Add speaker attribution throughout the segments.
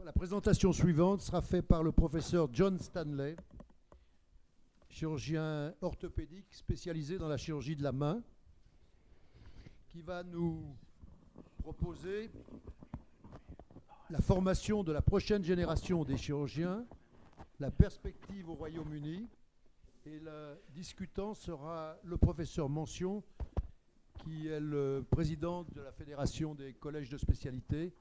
Speaker 1: La présentation suivante sera faite par le professeur John Stanley, chirurgien orthopédique spécialisé dans la chirurgie de la main, qui va nous proposer la formation de la prochaine génération des chirurgiens, la perspective au Royaume-Uni, et le discutant sera le professeur Mention, qui est le président de la Fédération des collèges de spécialité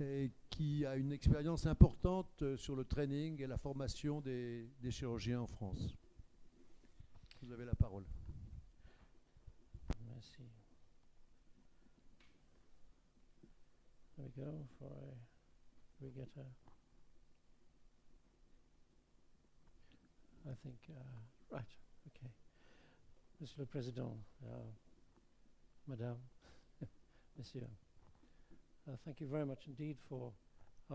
Speaker 1: et qui a une expérience importante sur le training et la formation des chirurgiens en France. Vous avez la parole.
Speaker 2: Merci. There we go. We get I think, right, okay. Monsieur le Président, Madame, Monsieur, thank you very much indeed for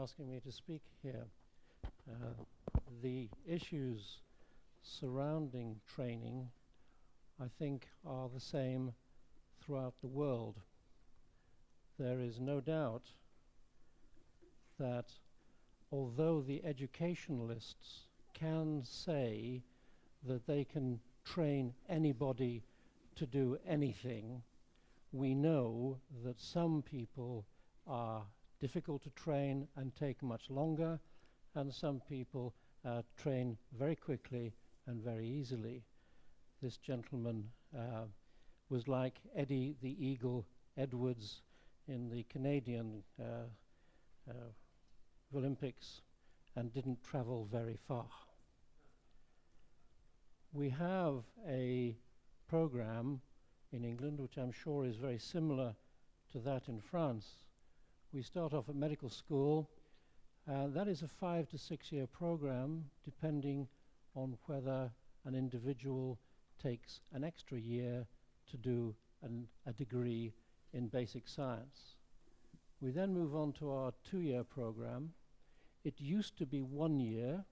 Speaker 2: asking me to speak here. The issues surrounding training, I think, are the same throughout the world. There is no doubt that although the educationalists can say that they can train anybody to do anything, we know that some people are difficult to train and take much longer, and some people train very quickly and very easily. This gentleman was like Eddie the Eagle Edwards in the Canadian Olympics and didn't travel very far. We have a program in England which I'm sure is very similar to that in France. We start off at medical school. That is a 5 to 6 year program, depending on whether an individual takes an extra year to do a degree in basic science. We then move on to our 2-year program. It used to be 1 year,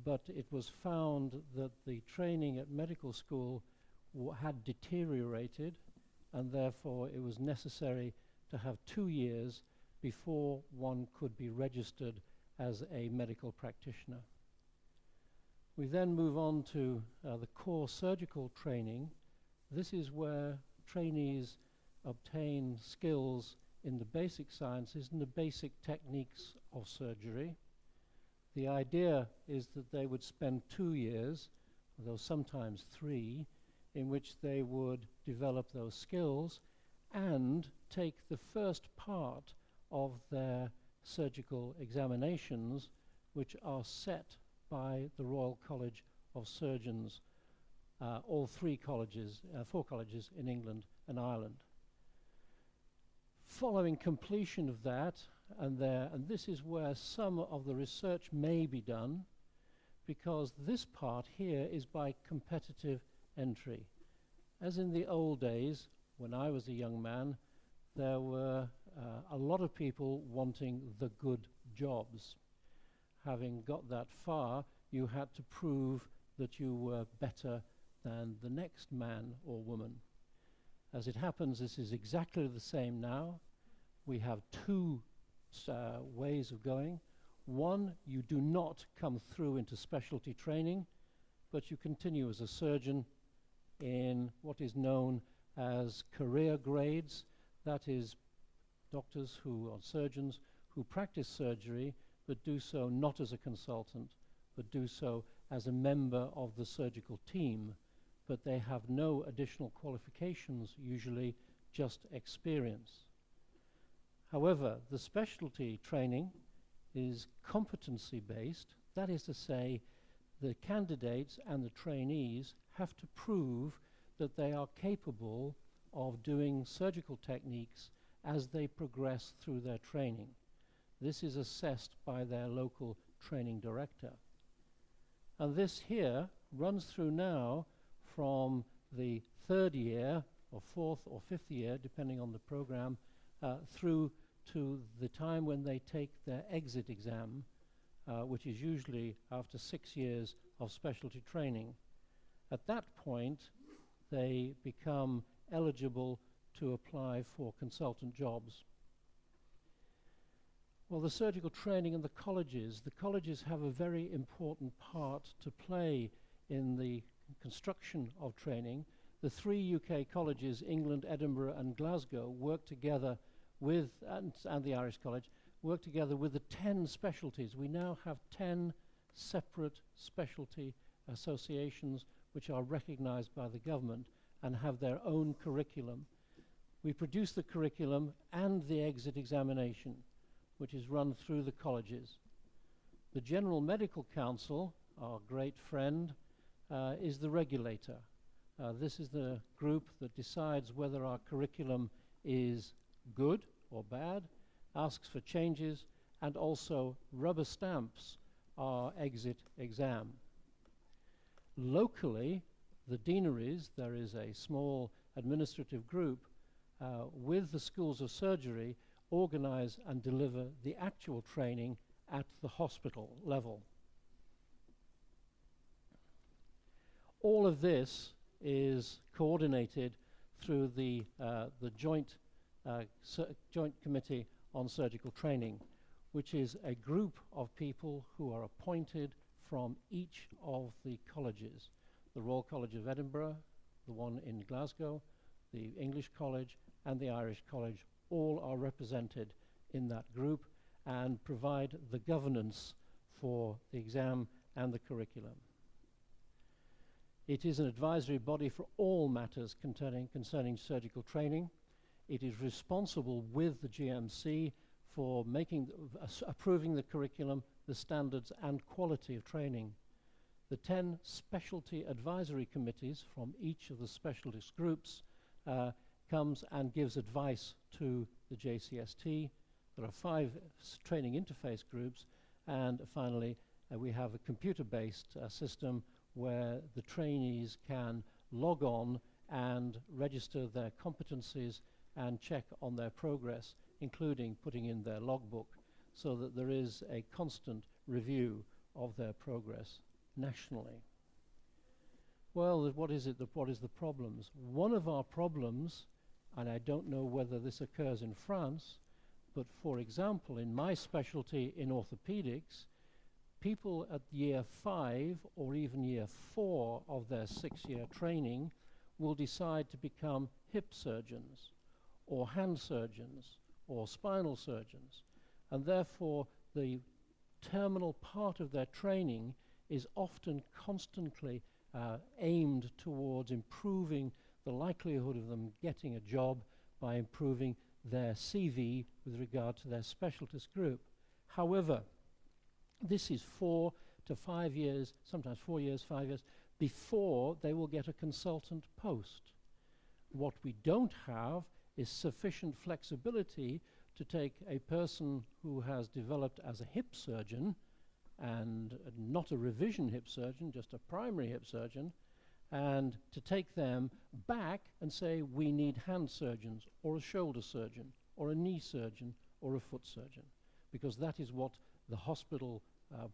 Speaker 2: but it was found that the training at medical school had deteriorated, and therefore it was necessary to have 2 years before one could be registered as a medical practitioner. We then move on to the core surgical training. This is where trainees obtain skills in the basic sciences and the basic techniques of surgery. The idea is that they would spend 2 years, though sometimes 3, in which they would develop those skills and take the first part of their surgical examinations, which are set by the Royal College of Surgeons, all 4 colleges in England and Ireland. Following completion of that, and this is where some of the research may be done, because this part here is by competitive entry. As in the old days, when I was a young man, there were a lot of people wanting the good jobs. Having got that far, you had to prove that you were better than the next man or woman. As it happens, this is exactly the same now. We have 2 ways of going. One, you do not come through into specialty training, but you continue as a surgeon in what is known as career grades. That is, doctors who are surgeons who practice surgery, but do so not as a consultant, but do so as a member of the surgical team. But they have no additional qualifications, usually just experience. However, the specialty training is competency-based. That is to say, the candidates and the trainees have to prove that they are capable of doing surgical techniques as they progress through their training. This is assessed by their local training director. And this here runs through now from the 3rd year, or 4th or 5th year, depending on the program, through to the time when they take their exit exam, which is usually after 6 years of specialty training. At that point, they become eligible to apply for consultant jobs. Well, the surgical training and the colleges have a very important part to play in the construction of training. The 3 UK colleges, England, Edinburgh and Glasgow, work together with, and the Irish College, work together with the 10 specialties. We now have 10 separate specialty associations which are recognized by the government and have their own curriculum. We produce the curriculum and the exit examination, which is run through the colleges. The General Medical Council, our great friend, is the regulator. This is the group that decides whether our curriculum is good or bad, asks for changes, and also rubber stamps our exit exam. Locally, the deaneries, there is a small administrative group with the schools of surgery, organize and deliver the actual training at the hospital level. All of this is coordinated through the Joint Committee on Surgical Training, which is a group of people who are appointed from each of the colleges. The Royal College of Edinburgh, the one in Glasgow, the English College and the Irish College all are represented in that group and provide the governance for the exam and the curriculum. It is an advisory body for all matters concerning surgical training. It is responsible with the GMC for approving the curriculum, the standards and quality of training. The 10 specialty advisory committees from each of the specialist groups comes and gives advice to the JCST. There are 5 training interface groups, and finally we have a computer-based system where the trainees can log on and register their competencies and check on their progress, including putting in their logbook, so that there is a constant review of their progress nationally. Well, what is the problems? One of our problems, and I don't know whether this occurs in France, but for example, in my specialty in orthopedics, people at year 5 or even year 4 of their 6-year training will decide to become hip surgeons or hand surgeons or spinal surgeons, and therefore the terminal part of their training is often constantly aimed towards improving the likelihood of them getting a job by improving their CV with regard to their specialist group. However, this is 4 to 5 years, sometimes 4 years, 5 years, before they will get a consultant post. What we don't have is sufficient flexibility to take a person who has developed as a hip surgeon, and not a revision hip surgeon, just a primary hip surgeon, and to take them back and say, we need hand surgeons, or a shoulder surgeon, or a knee surgeon, or a foot surgeon, because that is what the hospital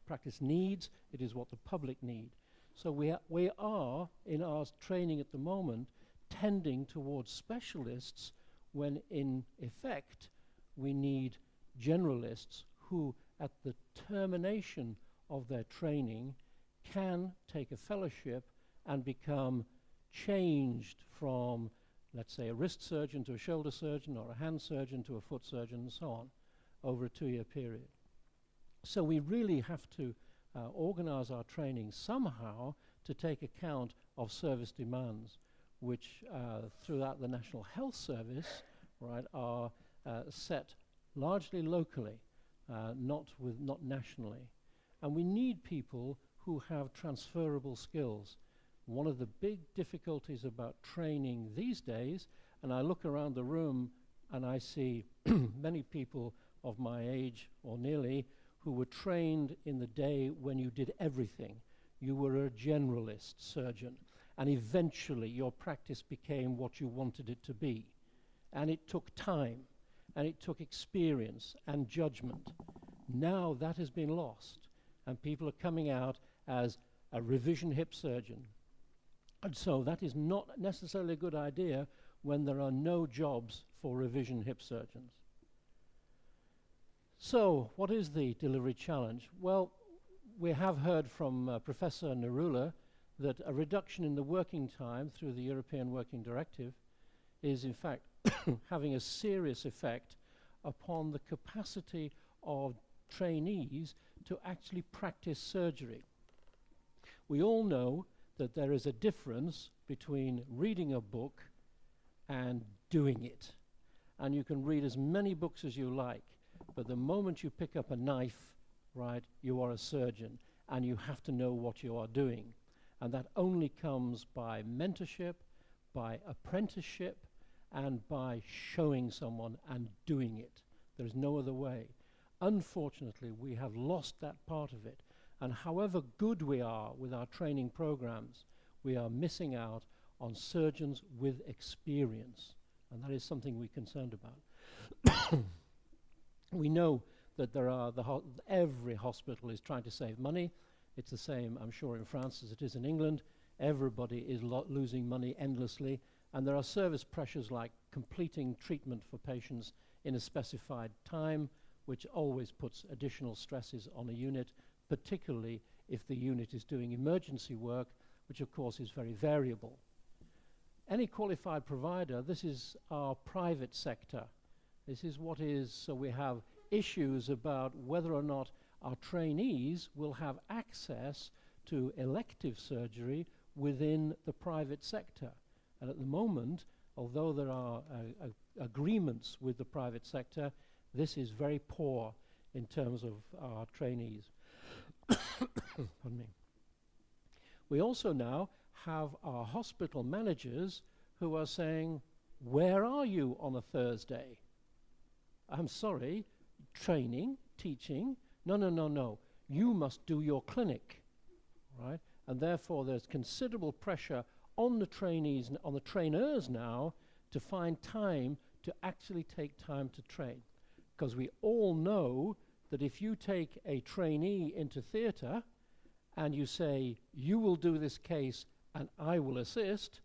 Speaker 2: practice needs, it is what the public need. So we are, in our training at the moment, tending towards specialists, when in effect we need generalists who, at the termination of their training, can take a fellowship and become changed from, let's say, a wrist surgeon to a shoulder surgeon, or a hand surgeon to a foot surgeon, and so on, over a 2-year period. So we really have to organize our training somehow to take account of service demands, which throughout the National Health Service, right, are set largely locally, not nationally. And we need people who have transferable skills. One of the big difficulties about training these days, and I look around the room and I see many people of my age or nearly who were trained in the day when you did everything. You were a generalist surgeon, and eventually your practice became what you wanted it to be. And it took time, and it took experience and judgment. Now that has been lost, and people are coming out as a revision hip surgeon. And so that is not necessarily a good idea when there are no jobs for revision hip surgeons. So, what is the delivery challenge? Well, we have heard from Professor Narula that a reduction in the working time through the European Working Directive is in fact having a serious effect upon the capacity of trainees to actually practice surgery. We all know that there is a difference between reading a book and doing it. And you can read as many books as you like, but the moment you pick up a knife, right, you are a surgeon, and you have to know what you are doing. And that only comes by mentorship, by apprenticeship, and by showing someone and doing it. There is no other way. Unfortunately, we have lost that part of it. And however good we are with our training programs, we are missing out on surgeons with experience. And that is something we're concerned about. We know that there are every hospital is trying to save money. It's the same, I'm sure, in France as it is in England. Everybody is losing money endlessly. And there are service pressures like completing treatment for patients in a specified time, which always puts additional stresses on a unit, particularly if the unit is doing emergency work, which of course is very variable. Any qualified provider, this is our private sector. This is what is, so we have issues about whether or not our trainees will have access to elective surgery within the private sector. And at the moment, although there are agreements with the private sector, this is very poor in terms of our trainees. Pardon me. We also now have our hospital managers who are saying, where are you on a Thursday? I'm sorry, training, teaching, no. You must do your clinic, right? And therefore there's considerable pressure on the trainees, on the trainers now, to find time to actually take time to train. Because we all know that if you take a trainee into theatre and you say, you will do this case and I will assist,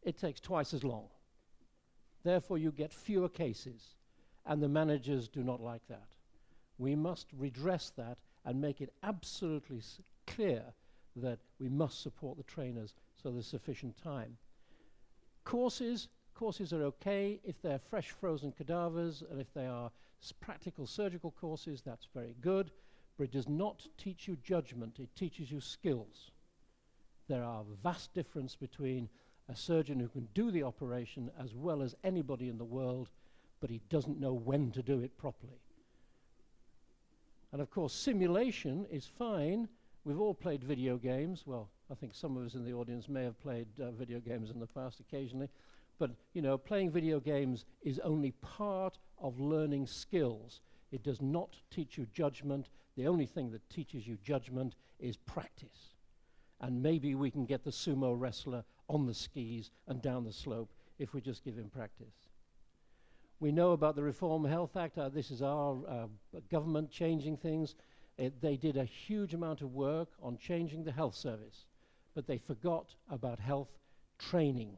Speaker 2: it takes twice as long. Therefore, you get fewer cases, and the managers do not like that. We must redress that and make it absolutely clear that we must support the trainers so there's sufficient time. Courses are okay if they're fresh frozen cadavers, and if they are practical surgical courses, that's very good, but it does not teach you judgment, it teaches you skills. There are vast difference between a surgeon who can do the operation as well as anybody in the world, but he doesn't know when to do it properly. And of course, simulation is fine. We've all played video games. Well, I think some of us in the audience may have played video games in the past occasionally. But, you know, playing video games is only part of learning skills. It does not teach you judgment. The only thing that teaches you judgment is practice. And maybe we can get the sumo wrestler on the skis and down the slope if we just give him practice. We know about the Reform Health Act. This is our government changing things. They did a huge amount of work on changing the health service, but they forgot about health training.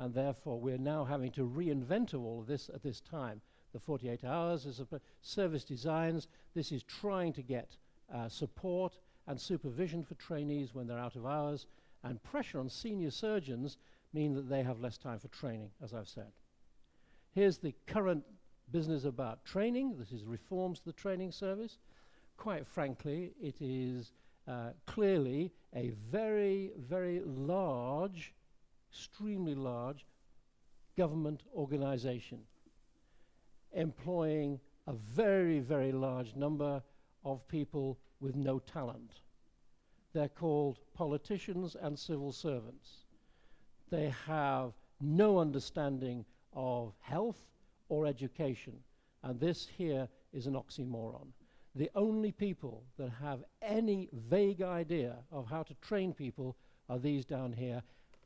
Speaker 2: And therefore, we're now having to reinvent all of this at this time. The 48 hours is service designs. This is trying to get support and supervision for trainees when they're out of hours, and pressure on senior surgeons mean that they have less time for training, as I've said. Here's the current business about training. This is reforms to the training service. Quite frankly, it is clearly a very, very large, extremely large government organization employing a very, very large number of people with no talent. They're called politicians and civil servants. They have no understanding of health or education, and this here is an oxymoron. The only people that have any vague idea of how to train people are these down here,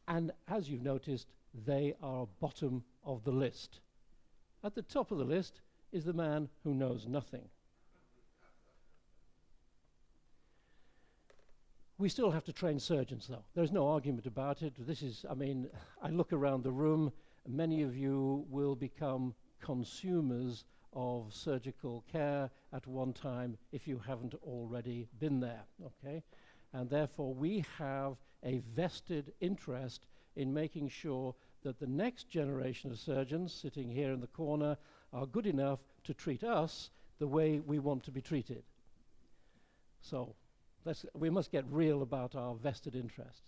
Speaker 2: and as you've noticed, they are bottom of the list. At the top of the list is the man who knows nothing. We still have to train surgeons, though. There's no argument about it. This is, I mean, I look around the room, many of you will become consumers of surgical care at one time if you haven't already been there, okay? And therefore we have a vested interest in making sure that the next generation of surgeons sitting here in the corner are good enough to treat us the way we want to be treated. So we must get real about our vested interests.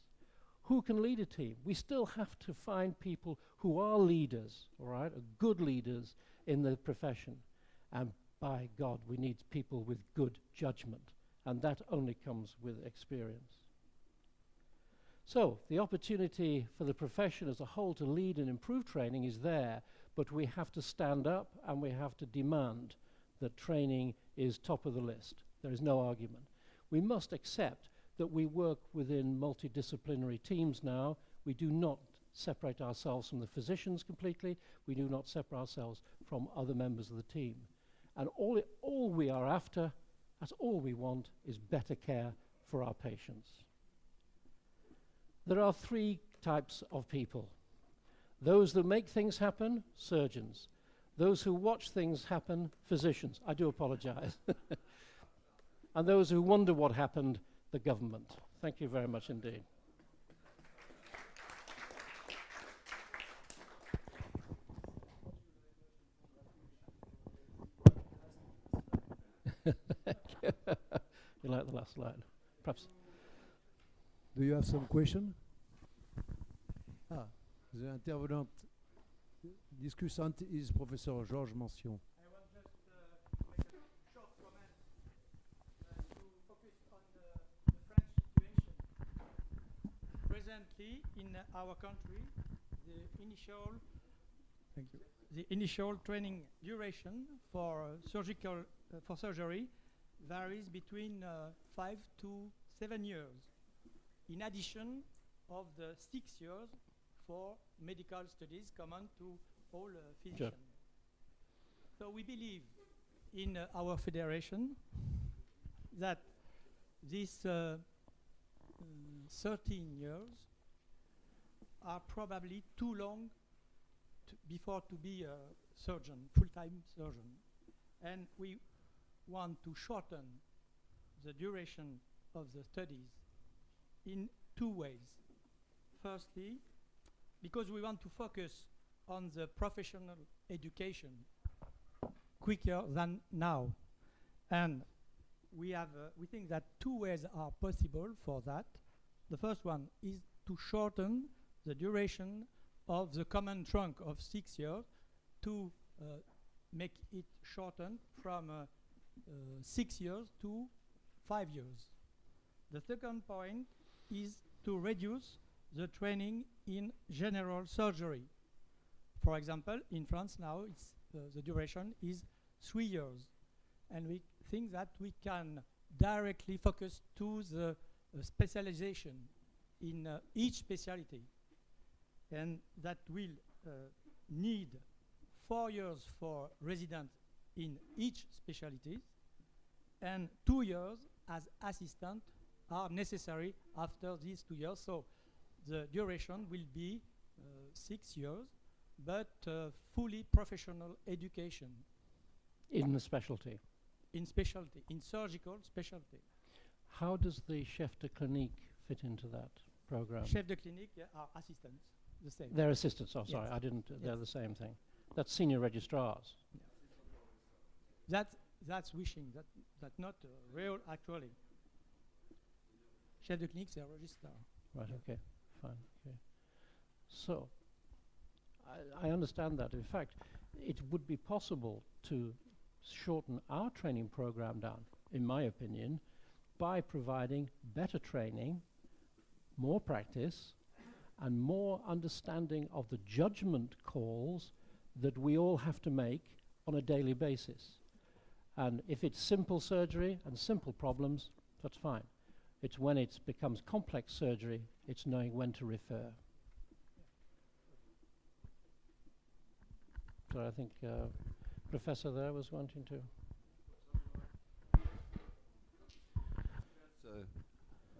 Speaker 2: Who can lead a team? We still have to find people who are leaders, all right, good leaders in the profession. And by God, we need people with good judgment. And that only comes with experience. So the opportunity for the profession as a whole to lead and improve training is there, but we have to stand up and we have to demand that training is top of the list. There is no argument. We must accept that we work within multidisciplinary teams now. We do not separate ourselves from the physicians completely. We do not separate ourselves from other members of the team. And all we are after, that's all we want, is better care for our patients. There are three types of people. Those that make things happen, surgeons. Those who watch things happen, physicians. I do apologize. And those who wonder what happened, the government. Thank you very much indeed. You like the last slide? Perhaps.
Speaker 1: Do you have some question? Ah, the intervenant discussant is Professor Georges Mention.
Speaker 3: I want just make a short comment to focus on the French situation. Presently, in our country, the initial training duration for surgery varies between 5 to 7 years, in addition of the 6 years for medical studies common to all physicians. Sure. So we believe in our federation that these 13 years are probably too long before to be a surgeon, full-time surgeon. And we want to shorten the duration of the studies in two ways. Firstly, because we want to focus on the professional education quicker than now. And we think that two ways are possible for that. The first one is to shorten the duration of the common trunk of 6 years to make it shortened from 6 years to 5 years. The second point is to reduce the training in general surgery. For example, in France now, the duration is 3 years. And we think that we can directly focus to the specialization in each specialty. And that will need 4 years for residents in each specialty, and 2 years as assistant are necessary after these 2 years. So the duration will be 6 years, but fully professional education.
Speaker 2: In the specialty?
Speaker 3: In specialty, in surgical specialty.
Speaker 2: How does the chef de clinique fit into that program?
Speaker 3: Chef de clinique are assistants, the same.
Speaker 2: They're assistants, oh,
Speaker 3: Yes.
Speaker 2: sorry, I didn't,
Speaker 3: Yes.
Speaker 2: they're the same thing. That's senior registrars.
Speaker 3: That's wishing, that not real actually. Chef de clinique, c'est un registrar.
Speaker 2: Right, okay, fine, okay. So, I understand that. In fact, it would be possible to shorten our training program down, in my opinion, by providing better training, more practice, and more understanding of the judgment calls that we all have to make on a daily basis. And if it's simple surgery and simple problems, that's fine. It's when it becomes complex surgery, it's knowing when to refer. So I think Professor there was wanting to.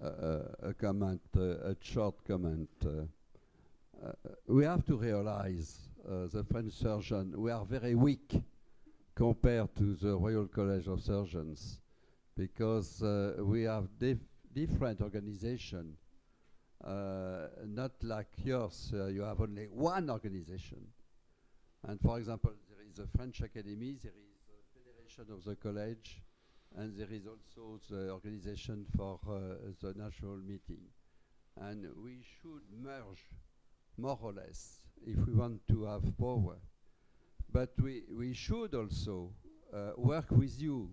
Speaker 4: A comment, a short comment. We have to realize, the French surgeon, we are very weak compared to the Royal College of Surgeons, because we have different organization, not like yours. You have only one organization. And for example, there is a French Academy, there is a Federation of the College, and there is also the organization for the national meeting. And we should merge, more or less, if we want to have power. But we should also work with you,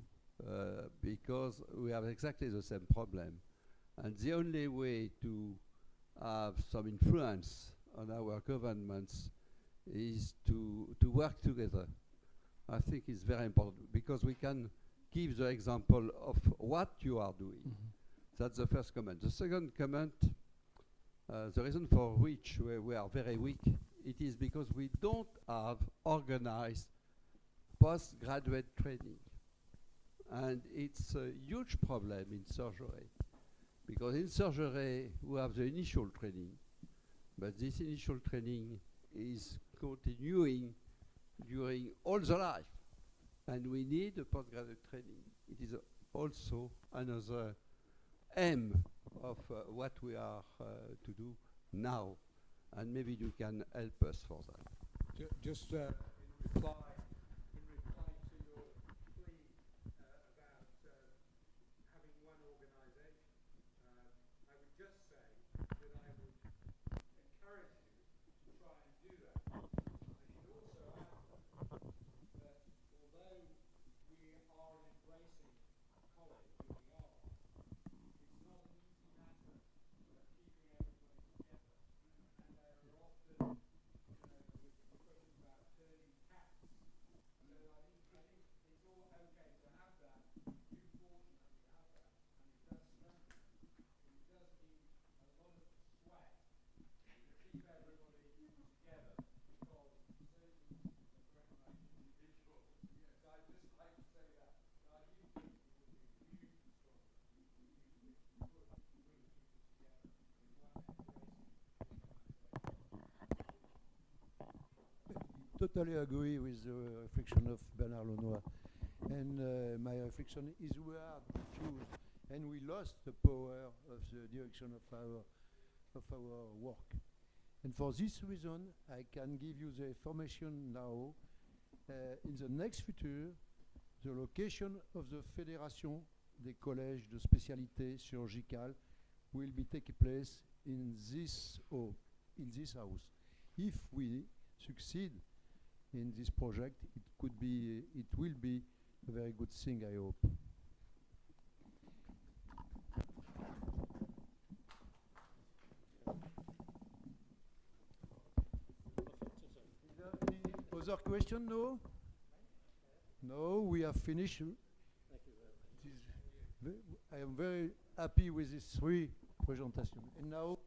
Speaker 4: because we have exactly the same problem. And the only way to have some influence on our governments is to work together. I think it's very important, because we can give the example of what you are doing. That's the first comment. The second comment, the reason for which we are very weak, it is because we don't have organized postgraduate training. And it's a huge problem in surgery, because in surgery we have the initial training, but this initial training is continuing during all the life, and we need a postgraduate training. It is also another aim of what we are to do now, and maybe you can help us for that.
Speaker 5: Just in reply to your plea about having one organisation, I would just say that I would encourage you to try and do that. I should also add that although we are an embracing college, we are, it's not an easy matter of keeping everybody together. And there are often, we're talking about turning cats. So I think it's all okay to have that. You fortunately have that, and it does strengthen. It does need a lot of sweat to keep everybody together, because surgeons are very much individuals. So I just like to say that. So I do think it would be hugely strong if you could bring people together in one embracing organisation.
Speaker 1: Totally agree with the reflection of Bernard Launois. And my reflection is we are diffused, and we lost the power of the direction of our work. And for this reason, I can give you the information now. In the next future, the location of the Fédération des collèges de spécialité chirurgicale will be taking place in this house. If we succeed in this project, it will be a very good thing, I hope. Other question? No? No, we have finished.
Speaker 2: Thank you very much.
Speaker 1: I am very happy with these three presentations. And now